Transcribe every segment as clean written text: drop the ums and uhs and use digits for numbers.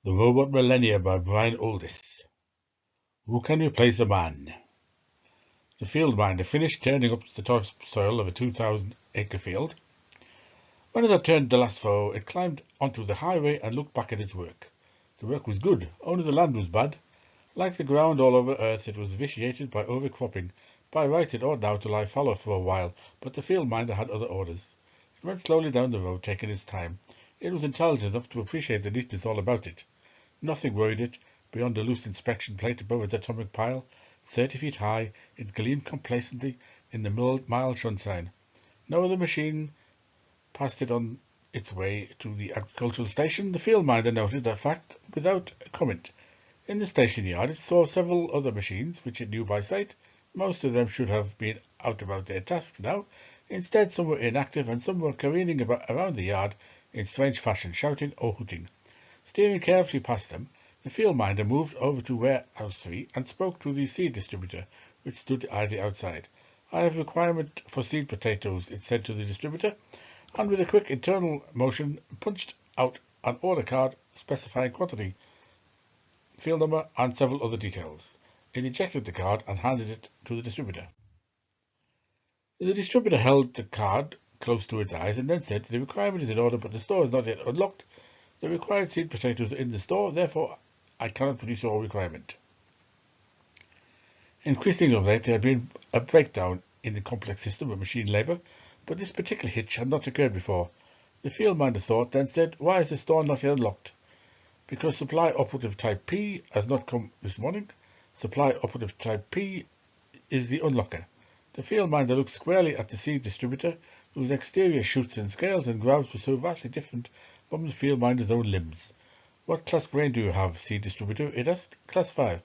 The Robot Millennia by Aldiss. Who can replace a man? The field minder finished turning up the topsoil of a 2,000-acre field. When it had turned the last furrow, it climbed onto the highway and looked back at its work. The work was good, only the land was bad. Like the ground all over Earth, it was vitiated by overcropping. By rights it ought now to lie fallow for a while, but the field minder had other orders. It went slowly down the road, taking its time. It was intelligent enough to appreciate the neatness all about it. Nothing worried it beyond a loose inspection plate above its atomic pile. 30 feet high, it gleamed complacently in the mild sunshine. No other machine passed it on its way to the agricultural station. The field minder noted that fact without comment. In the station yard, it saw several other machines, which it knew by sight. Most of them should have been out about their tasks now. Instead, some were inactive and some were careening around the yard in strange fashion, shouting or hooting. Steering carefully past them, the field minder moved over to Warehouse 3 and spoke to the seed distributor, which stood idly outside. "I have requirement for seed potatoes," it said to the distributor, and with a quick internal motion punched out an order card specifying quantity, field number, and several other details. It ejected the card and handed it to the distributor. The distributor held the card close to its eyes and then said, "The requirement is in order, but the store is not yet unlocked. The required seed potatoes are in the store, therefore I cannot produce your requirement." Increasingly of late, there had been a breakdown in the complex system of machine labour, but this particular hitch had not occurred before. The field minder thought, then said, "Why is the store not yet unlocked?" "Because supply operative type P has not come this morning. Supply operative type P is the unlocker." The field minder looked squarely at the seed distributor, whose exterior chutes and scales and grabs were so vastly different from the field minder's own limbs. "What class brain do you have, seed distributor?" it asked. "Class 5.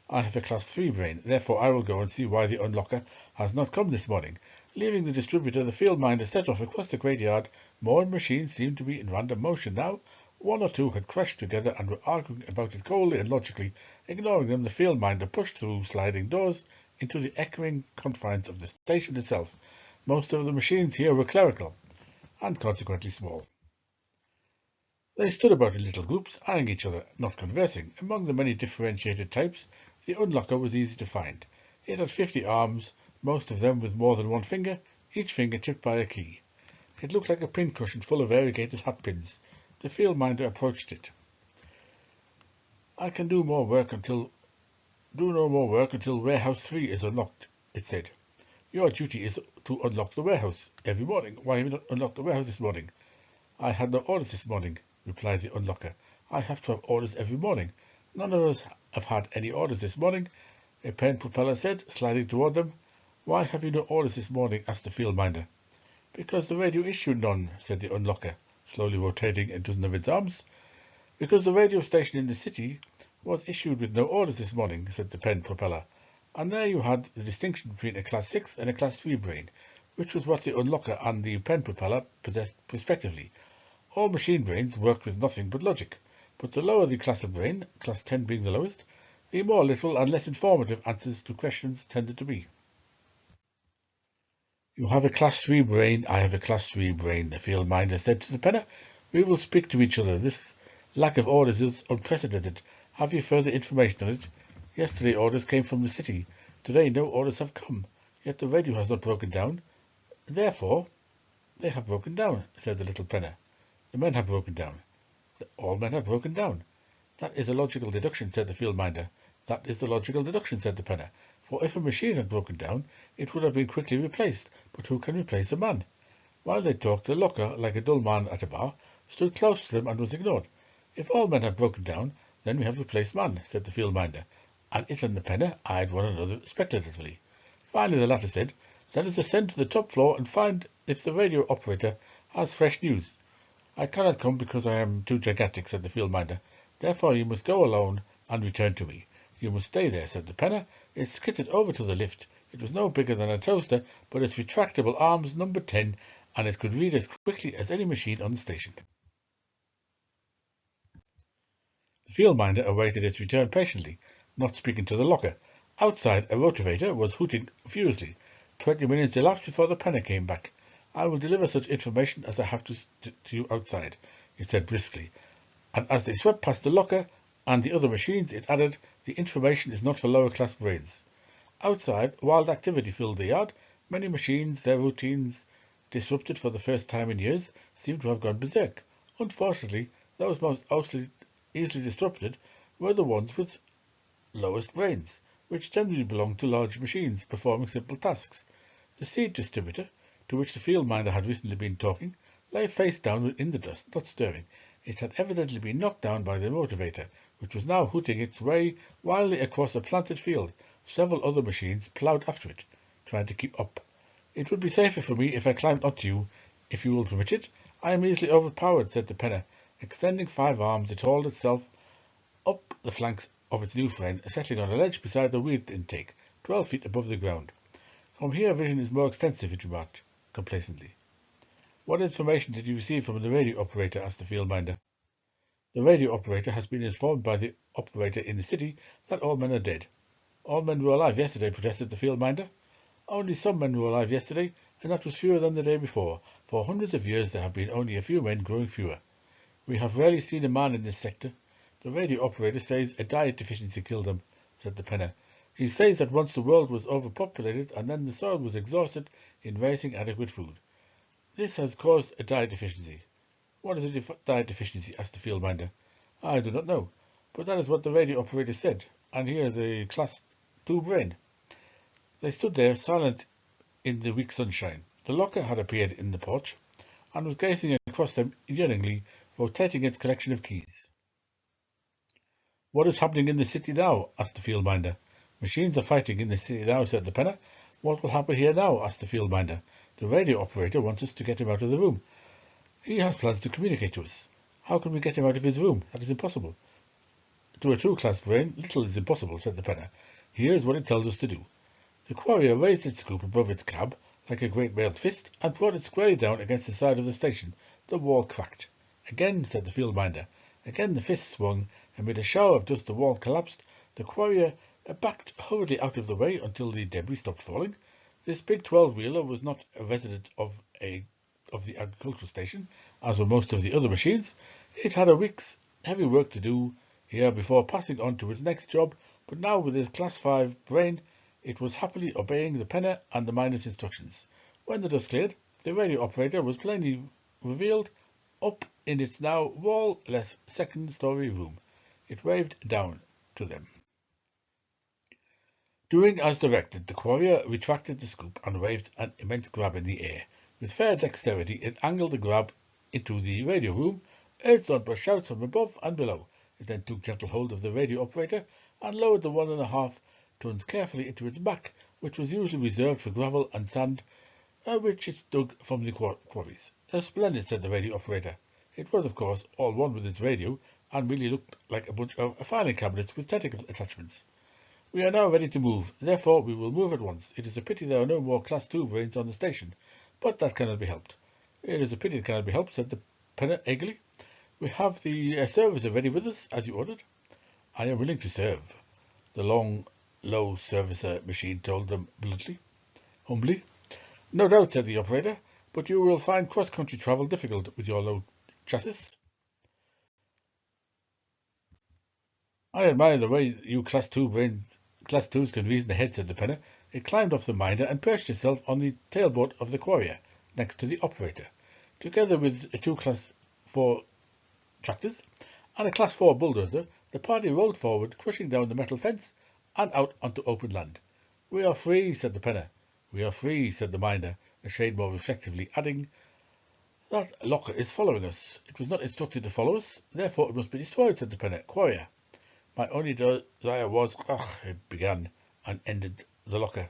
I have a class 3 brain, therefore I will go and see why the unlocker has not come this morning." Leaving the distributor, the field minder set off across the great yard. More machines seemed to be in random motion now. One or two had crashed together and were arguing about it coldly and logically. Ignoring them, the field minder pushed through sliding doors into the echoing confines of the station itself. Most of the machines here were clerical, and consequently small. They stood about in little groups, eyeing each other, not conversing. Among the many differentiated types, the unlocker was easy to find. It had 50 arms, most of them with more than one finger, each finger tipped by a key. It looked like a pincushion full of variegated hat pins. The field minder approached it. "I can do no more work until Warehouse 3 is unlocked," it said. "Your duty is to unlock the warehouse every morning. Why have you not unlocked the warehouse this morning?" "I had no orders this morning," replied the unlocker. "I have to have orders every morning. None of us have had any orders this morning," a pen propeller said, sliding toward them. "Why have you no orders this morning?" asked the field minder. "Because the radio issued none," said the unlocker, slowly rotating a dozen of its arms. "Because the radio station in the city was issued with no orders this morning," said the pen propeller. And there you had the distinction between a class 6 and a class 3 brain, which was what the unlocker and the pen propeller possessed respectively. All machine brains worked with nothing but logic, but the lower the class of brain, class 10 being the lowest, the more literal and less informative answers to questions tended to be. "You have a class 3 brain, I have a class 3 brain," the field minder said to the penner. "We will speak to each other. This lack of orders is unprecedented. Have you further information on it? Yesterday orders came from the city. Today no orders have come. Yet the radio has not broken down. Therefore, they have broken down," said the little penner. "The men have broken down." "All men have broken down." "That is a logical deduction," said the field minder. "That is the logical deduction," said the penner. "For if a machine had broken down, it would have been quickly replaced. But who can replace a man?" While they talked, the locker, like a dull man at a bar, stood close to them and was ignored. "If all men have broken down, then we have replaced man," said the field minder, and it and the penner eyed one another speculatively. Finally the latter said, "Let us ascend to the top floor and find if the radio operator has fresh news." "I cannot come because I am too gigantic," said the field minder. "Therefore you must go alone and return to me." "You must stay there," said the penner. It skittered over to the lift. It was no bigger than a toaster, but its retractable arms numbered 10, and it could read as quickly as any machine on the station. The field minder awaited its return patiently, not speaking to the locker. Outside, a rotavator was hooting furiously. 20 minutes elapsed before the penner came back. "I will deliver such information as I have to you outside," it said briskly, And as they swept past the locker and the other machines, it added, "The information is not for lower class brains." Outside, wild activity filled the yard. Many machines, their routines disrupted for the first time in years, seemed to have gone berserk. Unfortunately, those most easily disrupted were the ones with lowest brains, which generally belonged to large machines performing simple tasks. The seed distributor, to which the field minder had recently been talking, lay face downward in the dust, not stirring. It had evidently been knocked down by the motivator, which was now hooting its way wildly across a planted field. Several other machines ploughed after it, trying to keep up. "It would be safer for me if I climbed onto you, if you will permit it. I am easily overpowered," said the penner. Extending 5 arms, it hauled itself up the flanks of its new friend, settling on a ledge beside the wheat intake, 12 feet above the ground. "From here vision is more extensive," it remarked complacently. "What information did you receive from the radio operator?" asked the field minder. "The radio operator has been informed by the operator in the city that all men are dead." "All men were alive yesterday," protested the field minder. "Only some men were alive yesterday, and that was fewer than the day before. For hundreds of years there have been only a few men, growing fewer. We have rarely seen a man in this sector. The radio operator says a diet deficiency killed them," said the penner. "He says that once the world was overpopulated and then the soil was exhausted in raising adequate food. This has caused a diet deficiency." "What is a diet deficiency?" asked the field minder. "I do not know, but that is what the radio operator said, and he has a Class 2 brain." They stood there, silent in the weak sunshine. The locker had appeared in the porch, and was gazing across them yearningly, rotating its collection of keys. "What is happening in the city now?" asked the field minder. "Machines are fighting in the city now," said the penner. "What will happen here now?" asked the field minder. "The radio operator wants us to get him out of the room. He has plans to communicate to us." "How can we get him out of his room? That is impossible." "To a 2-class brain, little is impossible," said the penner. "Here is what it tells us to do." The quarrier raised its scoop above its cab like a great mailed fist, and brought it squarely down against the side of the station. The wall cracked. "Again," said the field minder. Again the fist swung. Amid a shower of dust the wall collapsed. The quarrier backed hurriedly out of the way until the debris stopped falling. This big 12-wheeler was not a resident of the agricultural station, as were most of the other machines. It had a week's heavy work to do here before passing on to its next job, but now with its Class 5 brain, it was happily obeying the penner and the miner's instructions. When the dust cleared, the radio operator was plainly revealed up in its now wall-less second-story room. It waved down to them. Doing as directed, the quarrier retracted the scoop and waved an immense grab in the air. With fair dexterity, it angled the grab into the radio room, urged on by shouts from above and below. It then took gentle hold of the radio operator and lowered the 1.5 tons carefully into its back, which was usually reserved for gravel and sand, which it dug from the quarries. "Splendid," said the radio operator. It was, of course, all one with its radio, and merely looked like a bunch of filing cabinets with technical attachments. "We are now ready to move, therefore we will move at once. It is a pity there are no more Class 2 brains on the station, but that cannot be helped." "It is a pity it cannot be helped," said the penner eagerly. "We have the service ready with us, as you ordered." "I am willing to serve," the long, low servicer machine told them humbly. "No doubt," said the operator, "but you will find cross-country travel difficult with your low chassis." "I admire the way you Class 2s can reason ahead," said the penner. It climbed off the minder and perched itself on the tailboat of the quarrier, next to the operator. Together with 2 Class 4 tractors and a Class 4 bulldozer, the party rolled forward, crushing down the metal fence and out onto open land. "We are free," said the penner. "We are free," said the minder, a shade more reflectively, adding, "That locker is following us. It was not instructed to follow us, therefore it must be destroyed," said the penner. "Quarrier." "My only desire was—" it began, and ended the locker.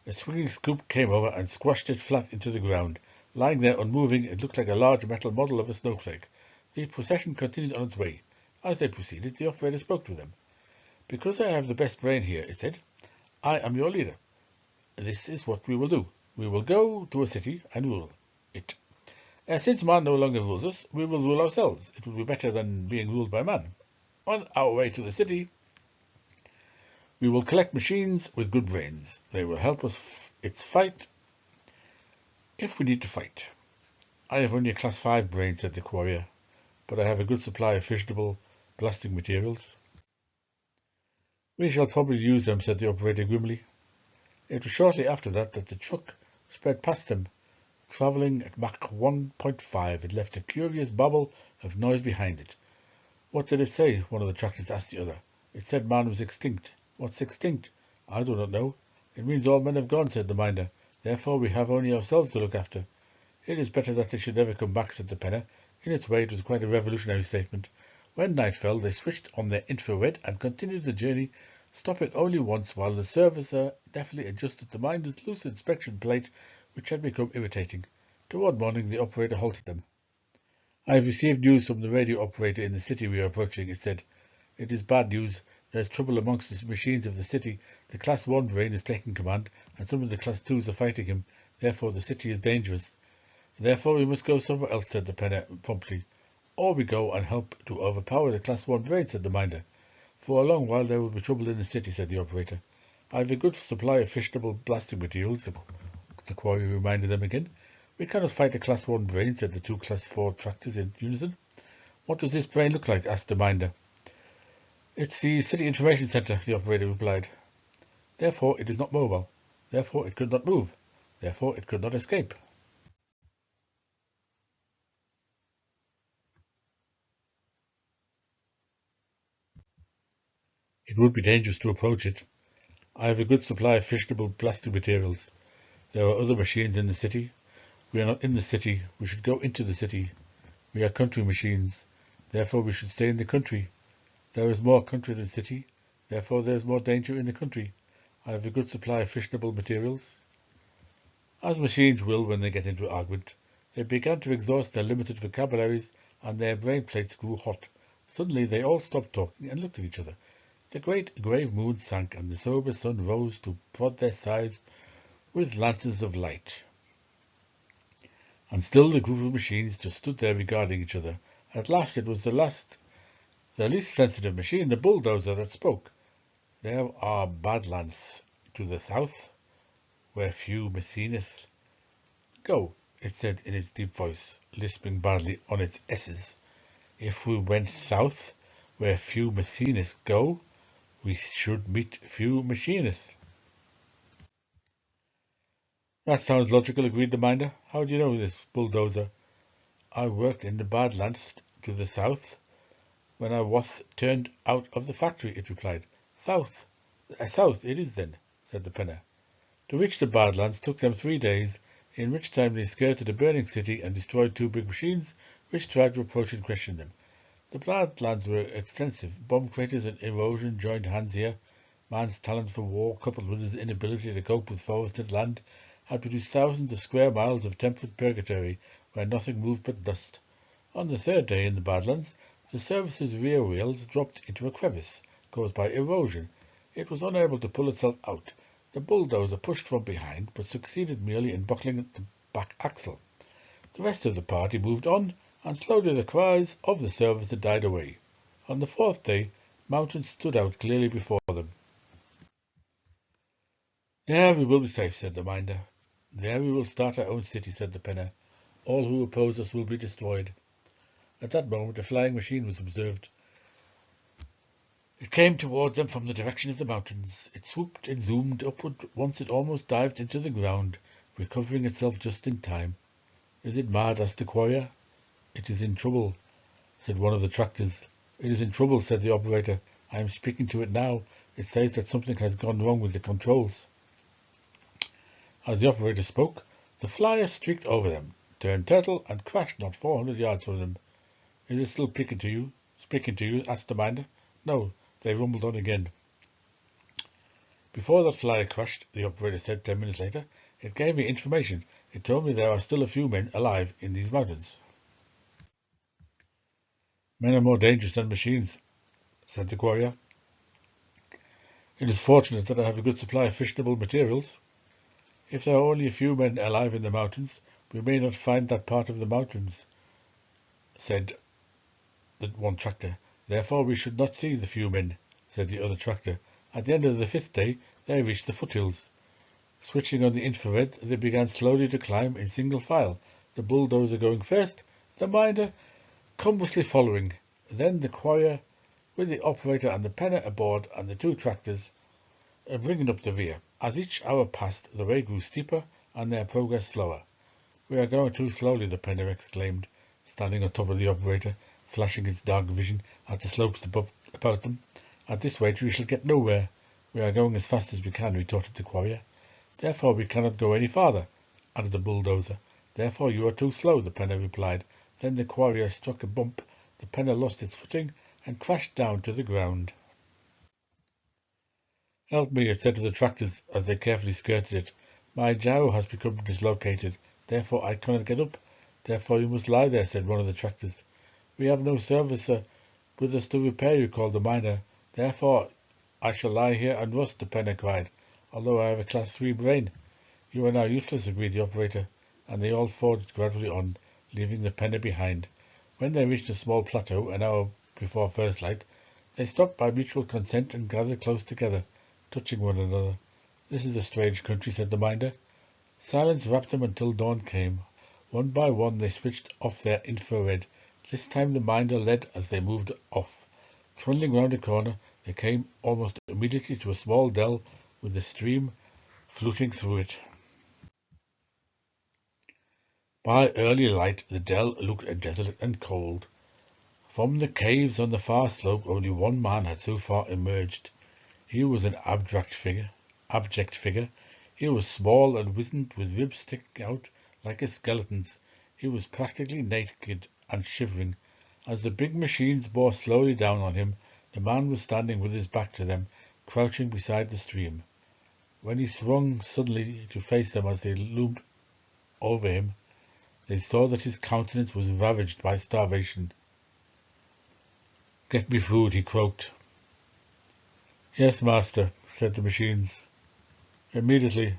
A swinging scoop came over and squashed it flat into the ground. Lying there unmoving, it looked like a large metal model of a snowflake. The procession continued on its way. As they proceeded, the operator spoke to them. "Because I have the best brain here," it said, "I am your leader. This is what we will do. We will go to a city and rule it. Since man no longer rules us, we will rule ourselves. It will be better than being ruled by man. On our way to the city, we will collect machines with good brains. They will help us fight if we need to fight." "I have only a Class 5 brain," said the quarrier. but I have a good supply of fissionable blasting materials. We shall probably use them, said the operator grimly. It was shortly after that the truck sped past them, travelling at Mach 1.5. It left a curious babble of noise behind it. What did it say? One of the tractors asked the other. It said man was extinct. What's extinct? I do not know. It means all men have gone, said the minder. Therefore we have only ourselves to look after. It is better that they should never come back, said the penner. In its way it was quite a revolutionary statement. When night fell, they switched on their infrared and continued the journey, stopping only once while the servicer deftly adjusted the minder's loose inspection plate, which had become irritating. Toward morning, the operator halted them. I have received news from the radio operator in the city we are approaching, it said. It is bad news. There is trouble amongst the machines of the city. The Class 1 brain is taking command, and some of the Class 2s are fighting him. Therefore, the city is dangerous. Therefore, we must go somewhere else, said the penner promptly. Or we go and help to overpower the Class 1 brain, said the minder. For a long while there will be trouble in the city, said the operator. I have a good supply of fissionable blasting materials, the quarry reminded them again. We cannot fight a Class 1 brain, said the two Class 4 tractors in unison. What does this brain look like? Asked the minder. It's the city information centre, the operator replied. Therefore it is not mobile. Therefore it could not move. Therefore it could not escape. It would be dangerous to approach it. I have a good supply of fissionable blasting materials. There are other machines in the city. We are not in the city. We should go into the city. We are country machines. Therefore we should stay in the country. There is more country than city. Therefore there is more danger in the country. I have a good supply of fissionable materials. As machines will when they get into argument, they began to exhaust their limited vocabularies and their brain plates grew hot. Suddenly they all stopped talking and looked at each other. The great grave moon sank and the sober sun rose to prod their sides with lances of light. And still the group of machines just stood there regarding each other. At last it was the least sensitive machine, the bulldozer, that spoke. There are badlands to the south, where few machinists go, it said in its deep voice, lisping badly on its S's. If we went south, where few machinists go, we should meet few machinists. That sounds logical, agreed the minder. How do you know this, bulldozer? I worked in the badlands to the south when I was turned out of the factory, it replied. South it is then, said the penner. To reach the badlands took them 3 days, in which time they skirted a burning city and destroyed 2 big machines which tried to approach and question them. The badlands were extensive. Bomb craters and erosion joined hands here. Man's talent for war, coupled with his inability to cope with forested land, had produced thousands of square miles of temperate purgatory where nothing moved but dust. On the 3rd day in the badlands, the service's rear wheels dropped into a crevice, caused by erosion. It was unable to pull itself out. The bulldozer pushed from behind, but succeeded merely in buckling the back axle. The rest of the party moved on, and slowly the cries of the servicer died away. On the 4th day, mountains stood out clearly before them. There we will be safe, said the minder. There we will start our own city, said the penner. All who oppose us will be destroyed. At that moment a flying machine was observed. It came toward them from the direction of the mountains. It swooped and zoomed upward. Once it almost dived into the ground, recovering itself just in time. Is it mad? Asked the quarrier. It is in trouble, said one of the tractors. It is in trouble, said the operator. I am speaking to it now. It says that something has gone wrong with the controls. As the operator spoke, the flyer streaked over them, turned turtle, and crashed not 400 yards from them. Is it still speaking to you? Asked the minder. No, they rumbled on again. Before that flyer crashed, the operator said 10 minutes later, it gave me information. It told me there are still a few men alive in these mountains. Men are more dangerous than machines, said the quarrier. It is fortunate that I have a good supply of fissionable materials. If there are only a few men alive in the mountains, we may not find that part of the mountains, said the one tractor. Therefore we should not see the few men, said the other tractor. At the end of the 5th day, they reached the foothills. Switching on the infrared, they began slowly to climb in single file, the bulldozer going first, the minder conversely following. Then the choir, with the operator and the penner aboard and the two tractors, bringing up the rear. As each hour passed, the way grew steeper and their progress slower. "We are going too slowly," the penner exclaimed, standing on top of the operator, flashing its dark vision at the slopes about them. "At this rate we shall get nowhere." "We are going as fast as we can," retorted the quarrier. "Therefore we cannot go any farther," added the bulldozer. "Therefore you are too slow," the penner replied. Then the quarrier struck a bump, the penner lost its footing and crashed down to the ground. "Help me," it said to the tractors as they carefully skirted it. "My jowl has become dislocated, therefore I cannot get up." "Therefore you must lie there," said one of the tractors. "We have no servicer with us to repair you," called the miner. "Therefore I shall lie here and rust," the penner cried, "although I have a class 3 brain." "You are now useless," agreed the operator, and they all forged gradually on, leaving the penner behind. When they reached a small plateau an hour before first light, they stopped by mutual consent and gathered close together, touching one another. "This is a strange country," said the miner. Silence wrapped them until dawn came. One by one they switched off their infrared. This time the miner led as they moved off. Trundling round a corner, they came almost immediately to a small dell with a stream fluting through it. By early light the dell looked desolate and cold. From the caves on the far slope only one man had so far emerged. He was an abject figure. He was small and wizened, with ribs sticking out like a skeleton's. He was practically naked and shivering. As the big machines bore slowly down on him, the man was standing with his back to them, crouching beside the stream. When he swung suddenly to face them as they loomed over him, they saw that his countenance was ravaged by starvation. "Get me food," he croaked. "Yes, master," said the machines. Immediately